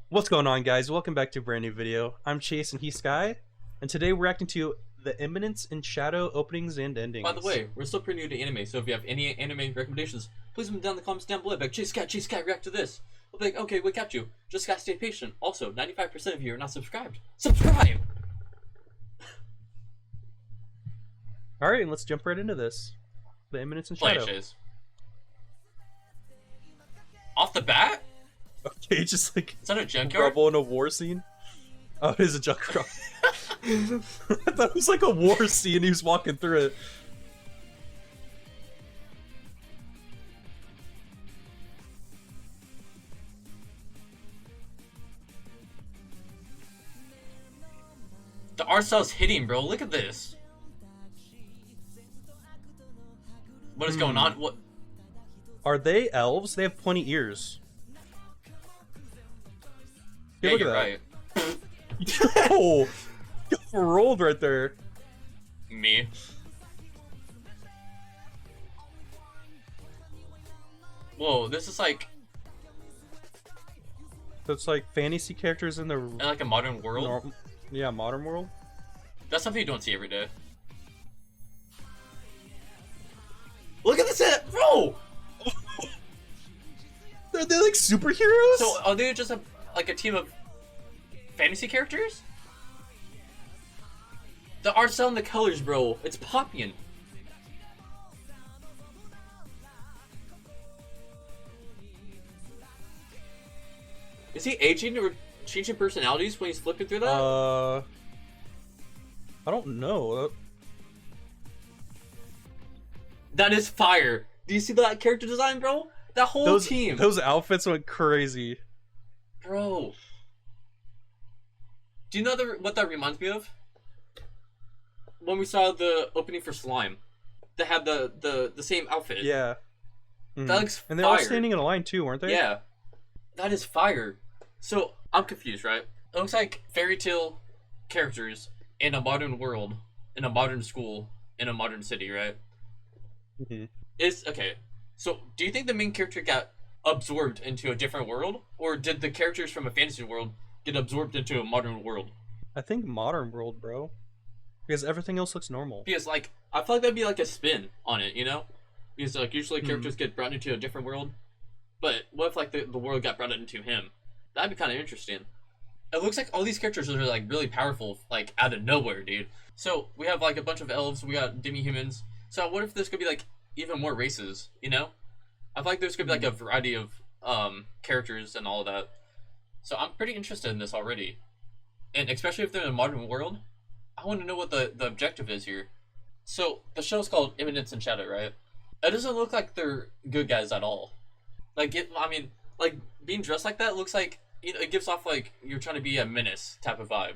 What's going on, guys? Welcome back to a brand new video. I'm Chase and he's Sky, and today we're reacting to the Eminence and Shadow openings and endings. By the way, we're still pretty new to anime, so if you have any anime recommendations, please leave them down in the comments down below. Like, Chase Sky, react to this. We'll be like, okay, we got you. Just gotta stay patient. Also, 95% of you are not subscribed. Subscribe! Alright, let's jump right into this. The Eminence and Shadow. Play it, Chase. Off the bat? Okay, just like Is that a junkyard? rubble in a war scene. Oh, it is a junkyard. I thought it was like a war scene. He was walking through it. The art style's hitting, bro. Look at this. What is going on? What? Are they elves? They have pointy ears. Yeah, Look you're at that. right. Yo! Got rolled right there. Me. Whoa, this is like So it's like fantasy characters in the in like a modern world. modern world. That's something you don't see every day. Look at this, bro! Are they like superheroes? So are they just like a team of fantasy characters? The art style and the colors, bro. It's popping. Is he aging or changing personalities when he's flipping through that? I don't know. That is fire. Do you see that character design, bro? That whole team. Those outfits went crazy. Bro. Do you know what that reminds me of? When we saw the opening for Slime. They had the same outfit. Yeah. That looks And they're fire. all standing in a line too, weren't they? Yeah. That is fire. So, I'm confused, right? It looks like fairy tale characters in a modern world, in a modern school, in a modern city, right? Okay. So, do you think the main character got absorbed into a different world? Or did the characters from a fantasy world get absorbed into a modern world? I think modern world, bro. Because everything else looks normal. Because, like, I feel like that'd be like a spin on it, you know? Because, like, usually characters get brought into a different world. But what if, like, the world got brought into him? That'd be kind of interesting. It looks like all these characters are, like, really powerful, like, out of nowhere, dude. So, we have, like, a bunch of elves, we got demi-humans. So, what if this could be, like, even more races, you know? I feel like there's gonna be, like, a variety of, characters and all of that. So, I'm pretty interested in this already. And especially if they're in a modern world, I want to know what the objective is here. So, the show's called Eminence and Shadow, right? It doesn't look like they're good guys at all. Like, like, being dressed like that looks like, you know, it gives off, like, you're trying to be a menace type of vibe.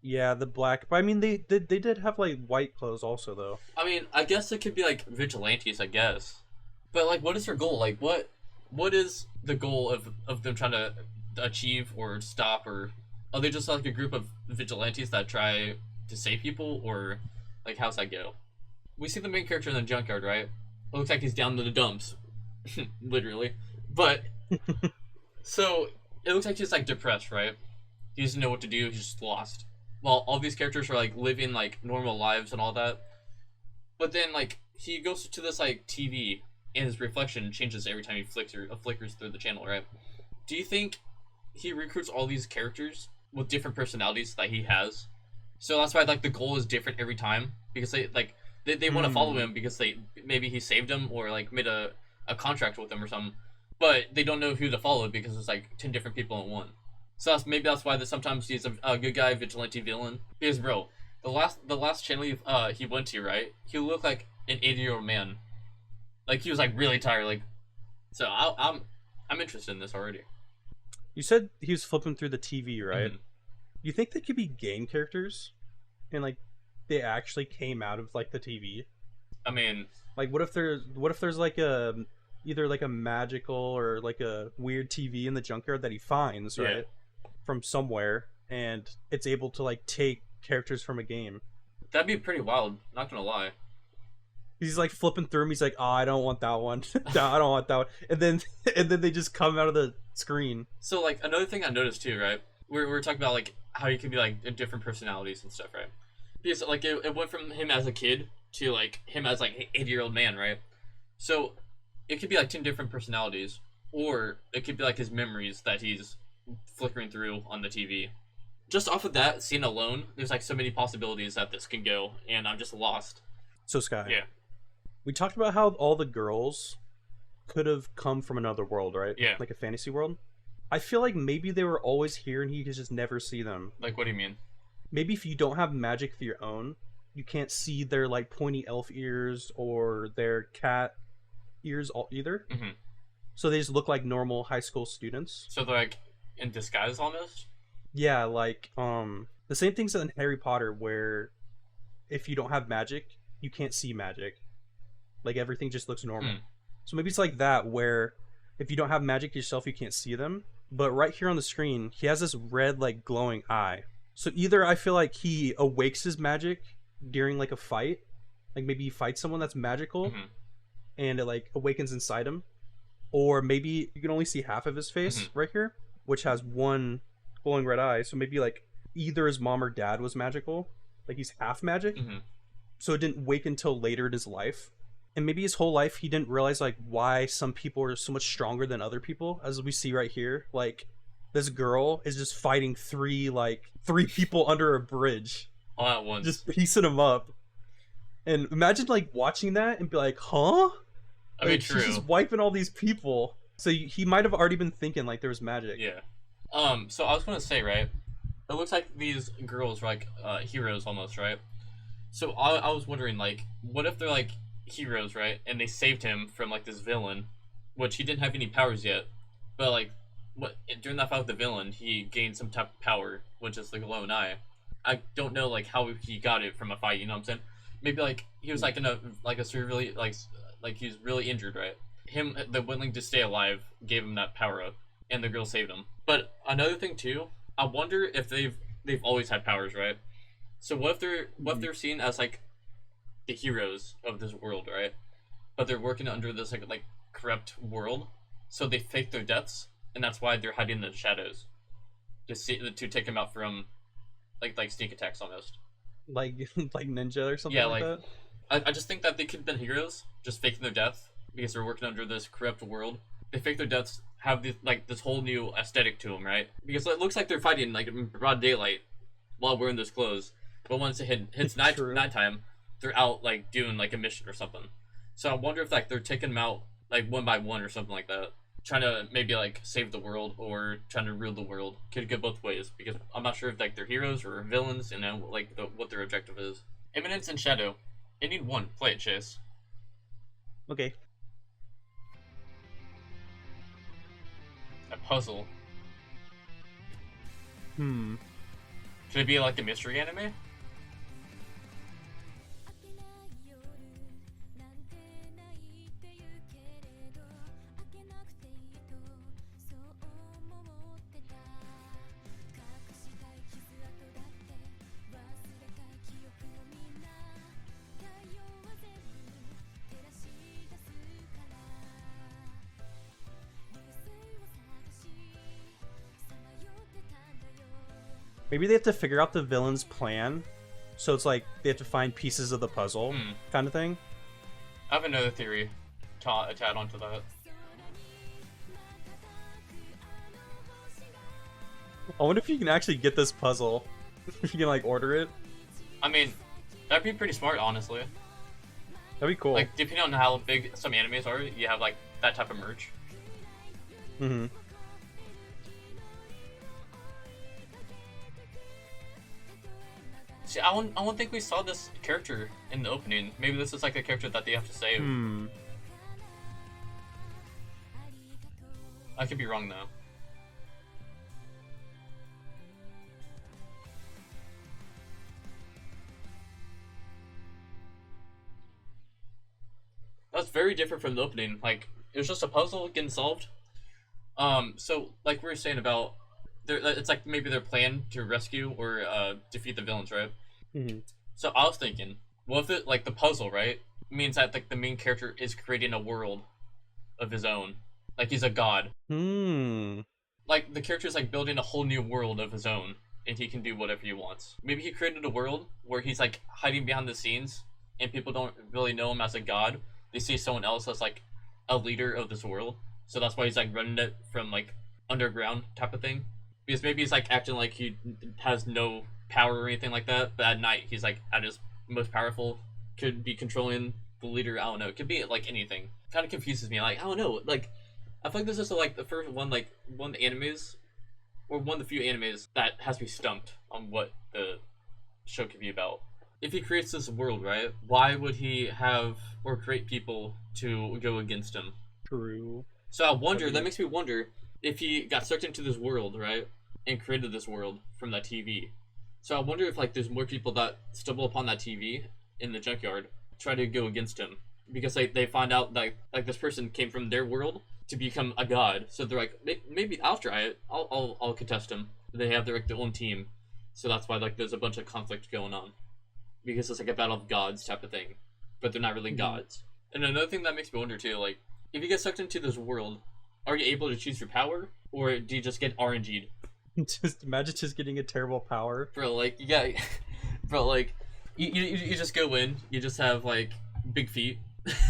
Yeah, the black. But I mean, they did have like white clothes also, though. I mean, I guess it could be, like, vigilantes, I guess. But, like, what is their goal? Like, what is the goal of them trying to achieve or stop? Or are they just, like, a group of vigilantes that try to save people? Or, like, how's that go? We see the main character in the junkyard, right? It looks like he's down to the dumps. Literally. But, so, it looks like he's, like, depressed, right? He doesn't know what to do, he's just lost. While all these characters are, like, living, like, normal lives and all that. But then, like, he goes to this, like, TV, and his reflection changes every time he flickers through the channel, right? Do you think he recruits all these characters with different personalities that he has? So that's why, like, the goal is different every time? Because they want to follow him because maybe he saved them or, like, made a contract with them or something. But they don't know who to follow because there's, like, 10 different people in one. So maybe that's why sometimes he's a good guy, vigilante villain. Because, bro, the last channel he went to, right? He looked like an 80-year-old man. Like, he was, like, really tired. Like, so I'm interested in this already. You said he was flipping through the TV, right? You think they could be game characters, and like they actually came out of like the TV? I mean, like, what if there's like a either like a magical or like a weird TV in the junkyard that he finds, right, from somewhere, and it's able to like take characters from a game. That'd be pretty wild, not gonna lie. He's like flipping through them. He's like, "Oh, I don't want that one. No, I don't want that one." And then they just come out of the screen. So like another thing I noticed too, right? We're talking about like how you can be like different personalities and stuff, right? Because like it went from him as a kid to like him as like an 80-year-old man, right? So it could be like 10 different personalities, or it could be like his memories that he's flickering through on the TV. Just off of that scene alone, there's like so many possibilities that this can go, and I'm just lost. So Sky, Yeah. we talked about how all the girls could have come from another world, right? Yeah. Like a fantasy world. I feel like maybe they were always here and he could just never see them. Like, what do you mean? Maybe if you don't have magic of your own, you can't see their like pointy elf ears or their cat ears either. Mm-hmm. So they just look like normal high school students. So they're like in disguise almost? Yeah, like the same things in Harry Potter where if you don't have magic, you can't see magic. Like everything just looks normal. So maybe it's like that where if you don't have magic yourself, you can't see them. But right here on the screen, he has this red like glowing eye. So either I feel like he awakes his magic during like a fight, like maybe he fights someone that's magical and it like awakens inside him, or maybe you can only see half of his face right here, which has one glowing red eye. So maybe like either his mom or dad was magical, like he's half magic, so it didn't wake until later in his life. And maybe his whole life he didn't realize like why some people are so much stronger than other people, as we see right here. Like this girl is just fighting three people under a bridge all at once, just piecing them up. And imagine like watching that and be like, huh? I mean, like, true. She's just wiping all these people. So he might have already been thinking like there was magic. Yeah. So I was gonna say, right, it looks like these girls are like heroes almost, right? So I was wondering, like, what if they're like heroes, right, and they saved him from like this villain, which he didn't have any powers yet, but like what during that fight with the villain he gained some type of power, which is the glowing eye. I don't know like how he got it from a fight, you know what I'm saying? Maybe like he was like in a really like he was really injured, right? Him, the willing to stay alive, gave him that power up, and the girl saved him. But another thing too, I wonder if they've always had powers, right? So what if they're seen as like the heroes of this world, right? But they're working under this like corrupt world, so they fake their deaths, and that's why they're hiding in the shadows to take him out from like sneak attacks almost. Like ninja or something. Yeah, like that. I just think that they could have been heroes, just faking their death because they're working under this corrupt world. They fake their deaths, have this whole new aesthetic to them, right? Because it looks like they're fighting like in broad daylight while wearing those clothes, but once it hits nighttime, they're out like doing like a mission or something. So I wonder if like they're taking them out like one by one or something like that, trying to maybe like save the world or trying to rule the world. Could go both ways because I'm not sure if like they're heroes or villains and then like what their objective is. Eminence and Shadow. Ending 1. Play it, Chase. Okay. A puzzle. Hmm. Could it be like a mystery anime? Maybe they have to figure out the villain's plan, so it's like they have to find pieces of the puzzle, kind of thing. I have another theory to add onto that. I wonder if you can actually get this puzzle. If you can like order it. I mean, that'd be pretty smart, honestly. That'd be cool. Like, depending on how big some animes are, you have like that type of merch. Mm-hmm. See, I don't think we saw this character in the opening. Maybe this is like a character that they have to save. I could be wrong though. That's very different from the opening. Like, it was just a puzzle getting solved. So like we were saying about, it's like maybe their plan to rescue or defeat the villains, right? Mm-hmm. So I was thinking, what if it like the puzzle, right? means that like the main character is creating a world of his own. Like he's a god. Like the character is like building a whole new world of his own, and he can do whatever he wants. Maybe he created a world where he's like hiding behind the scenes, and people don't really know him as a god. They see someone else as like a leader of this world, so that's why he's like running it from like underground type of thing. Because maybe he's like acting like he has no power or anything like that, but at night he's like at his most powerful, could be controlling the leader. I don't know. It could be like anything. Kind of confuses me. Like I don't know. Like I feel like this is like the first one, like one of the animes, or one of the few animes that has me stumped on what the show could be about. If he creates this world, right? Why would he have or create people to go against him? True. So I wonder. That makes me wonder if he got sucked into this world, right, and created this world from that TV. So I wonder if like there's more people that stumble upon that TV in the junkyard, try to go against him because they find out that like this person came from their world to become a god. So they're like, maybe I'll try it. I'll contest him. They have their own team, so that's why like there's a bunch of conflict going on, because it's like a battle of gods type of thing, but they're not really gods. And another thing that makes me wonder too, like if you get sucked into this world, are you able to choose your power, or do you just get RNG'd? Just imagine just getting a terrible power, bro. Like yeah, bro. Like you just go in. You just have like big feet,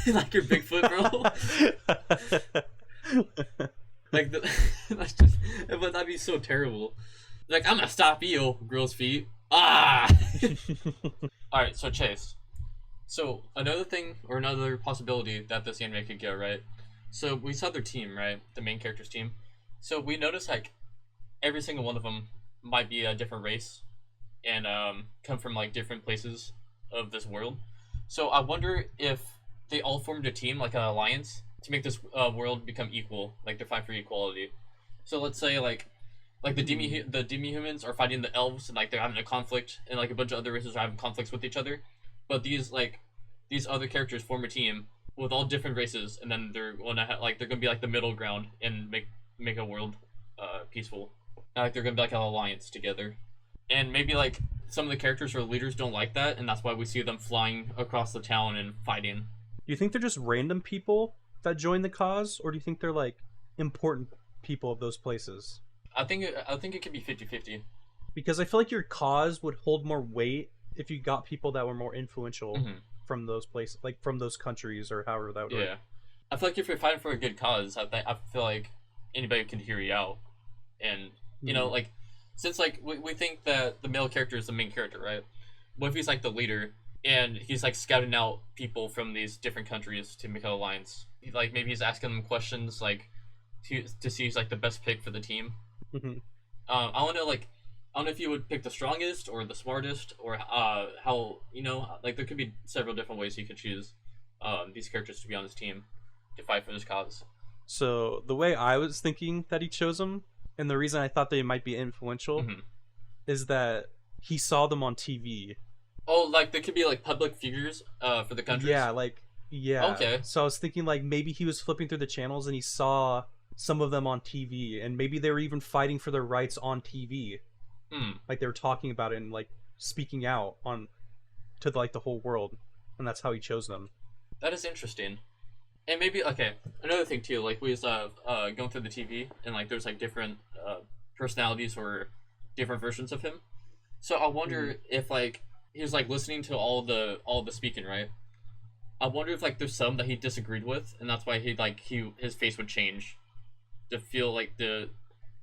like your Bigfoot, bro. Like that's just, but that'd be so terrible. Like I'm gonna stop you, girl's feet. Ah. All right, so Chase. So another thing or another possibility that this anime could go, right? So we saw their team, right? The main character's team. So we noticed like every single one of them might be a different race and come from like different places of this world. So I wonder if they all formed a team, like an alliance, to make this world become equal, like they're fighting for equality. So let's say like the demi-humans are fighting the elves, and like they're having a conflict, and like a bunch of other races are having conflicts with each other. But these other characters form a team with all different races, and then they're gonna they're gonna be like the middle ground and make a world peaceful. And, like they're gonna be like an alliance together. And maybe like some of the characters or leaders don't like that, and that's why we see them flying across the town and fighting. Do you think they're just random people that join the cause, or do you think they're like important people of those places? I think it could be 50-50. Because I feel like your cause would hold more weight if you got people that were more influential from those places, like from those countries or however that would work. I feel like if you're fighting for a good cause, I feel like anybody can hear you out. And you know, like since like we think that the male character is the main character, right? What if he's like the leader and he's like scouting out people from these different countries to make an alliance? Like maybe he's asking them questions like to see who's like the best pick for the team. I don't know, like I don't know if you would pick the strongest or the smartest, or how, you know, like there could be several different ways you could choose these characters to be on his team to fight for this cause. So the way I was thinking that he chose them, and the reason I thought they might be influential, is that he saw them on TV. Oh, like they could be like public figures for the countries? Yeah. Okay. So I was thinking like maybe he was flipping through the channels and he saw some of them on TV, and maybe they were even fighting for their rights on TV. Like they were talking about it and like speaking out on to like the whole world, and that's how he chose them. That is interesting. And maybe another thing too, like we was going through the TV, and like there's like different personalities or different versions of him. So I wonder if like he was like listening to all the speaking, right? I wonder if like there's some that he disagreed with, and that's why his face would change to feel like to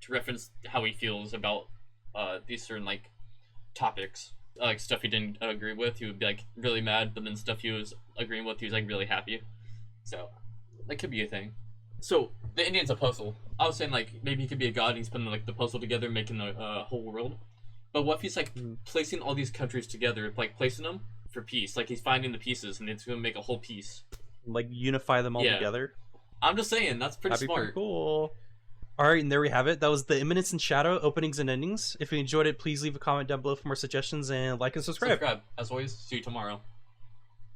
reference how he feels about these certain like topics, like stuff he didn't agree with. He would be like really mad, but then stuff he was agreeing with, he was like really happy. So that could be a thing. So the Indian's a puzzle. I was saying like maybe he could be a god. And he's putting like the puzzle together, making the whole world. But what if he's like placing all these countries together, like placing them for peace? Like he's finding the pieces, and it's gonna make a whole piece. Like unify them all together. I'm just saying that's pretty That'd smart. Be pretty cool. All right, and there we have it. That was the Eminence and Shadow openings and endings. If you enjoyed it, please leave a comment down below for more suggestions, and like and subscribe. As always, see you tomorrow.